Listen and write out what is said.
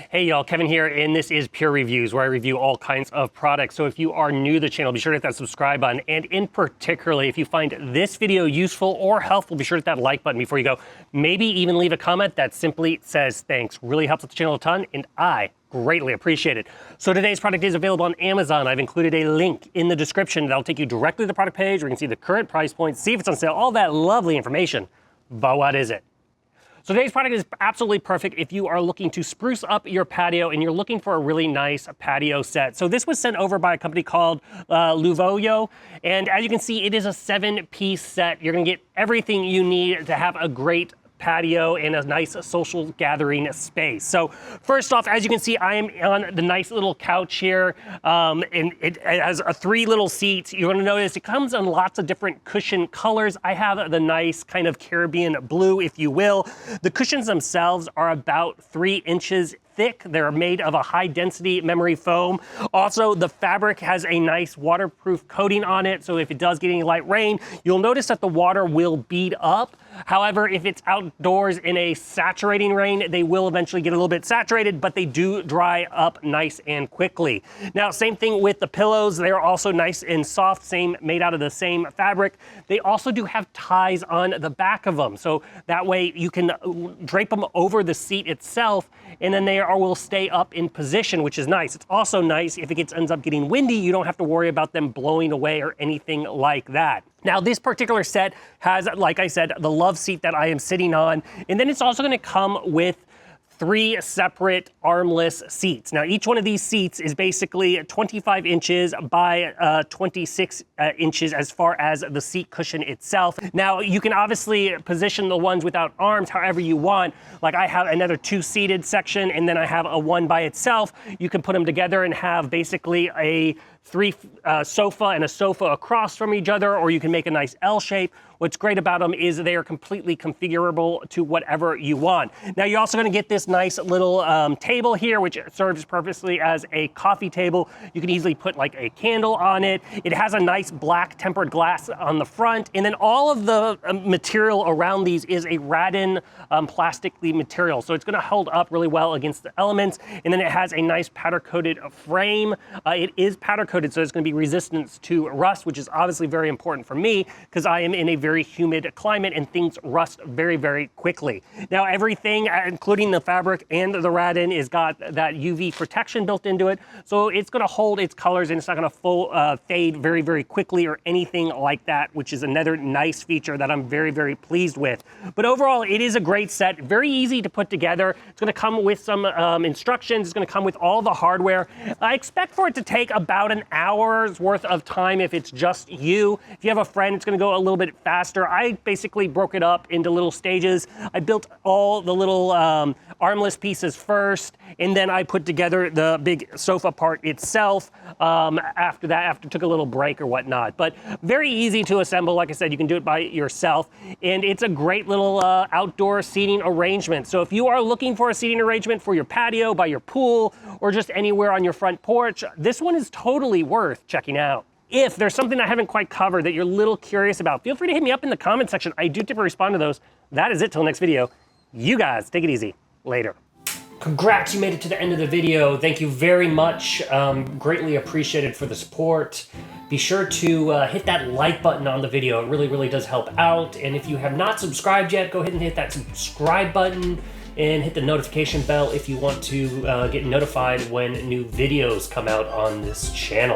Hey y'all, Kevin here, and this is Pure Reviews, where I review all kinds of products. So if you are new to the channel, be sure to hit that subscribe button, and in particularly, if you find this video useful or helpful, be sure to hit that like button before you go. Maybe even leave a comment that simply says thanks. Really helps with the channel a ton, and I greatly appreciate it. So today's product is available on Amazon. I've included a link in the description that'll take you directly to the product page where you can see the current price point, see if it's on sale, all that lovely information. But what is it? So today's product is absolutely perfect if you are looking to spruce up your patio and you're looking for a really nice patio set. So this was sent over by a company called Luvoyo, and as you can see, it is a 7-piece set. You're gonna get everything you need to have a great patio and a nice social gathering space. So first off, as you can see, I am on the nice little couch here, and it has 3 little seats. You're gonna notice it comes in lots of different cushion colors. I have the nice kind of Caribbean blue, if you will. The cushions themselves are about 3 inches thick. They're made of a high density memory foam. Also, the fabric has a nice waterproof coating on it, so if it does get any light rain, you'll notice that the water will bead up. However, if it's outdoors in a saturating rain, they will eventually get a little bit saturated, but they do dry up nice and quickly. Now, same thing with the pillows. They're also nice and soft, made out of the same fabric. They also do have ties on the back of them, so that way you can drape them over the seat itself, and then they will stay up in position, which is nice. It's also nice if it ends up getting windy, you don't have to worry about them blowing away or anything like that. Now, this particular set has, like I said, the love seat that I am sitting on, and then it's also going to come with 3 separate armless seats. Now, each one of these seats is basically 25 inches by 26 inches as far as the seat cushion itself. Now, you can obviously position the ones without arms however you want. Like I have another 2-seated section, and then I have a 1 by itself. You can put them together and have basically a 3 sofa and a sofa across from each other, or you can make a nice L shape. What's great about them is they are completely configurable to whatever you want. Now, you're also gonna get this nice little table here, which serves purposely as a coffee table. You can easily put like a candle on it. It has a nice black tempered glass on the front, and then all of the material around these is a rattan plastic-y material. So it's gonna hold up really well against the elements, and then it has a nice powder-coated frame. It is powder-coated, so it's gonna be resistant to rust, which is obviously very important for me because I am in a very humid climate and things rust very, very quickly. Now, everything, including the fabric and the rattan, is got that UV protection built into it, so it's gonna hold its colors and it's not gonna fade very, very quickly or anything like that, which is another nice feature that I'm very, very pleased with. But overall, it is a great set, very easy to put together. It's gonna come with some instructions. It's gonna come with all the hardware. I expect for it to take about an hour's worth of time if it's just you. If you have a friend, it's gonna go a little bit faster. I basically broke it up into little stages. I built all the little armless pieces first, and then I put together the big sofa part itself after that, after I took a little break or whatnot. But very easy to assemble. Like I said, you can do it by yourself, and it's a great little outdoor seating arrangement. So if you are looking for a seating arrangement for your patio, by your pool, or just anywhere on your front porch, this one is totally worth checking out. If there's something I haven't quite covered that you're a little curious about, feel free to hit me up in the comment section. I do typically respond to those. That is it till next video. You guys, take it easy. Later. Congrats, you made it to the end of the video. Thank you very much. Greatly appreciated for the support. Be sure to hit that like button on the video. It really, really does help out. And if you have not subscribed yet, go ahead and hit that subscribe button and hit the notification bell if you want to get notified when new videos come out on this channel.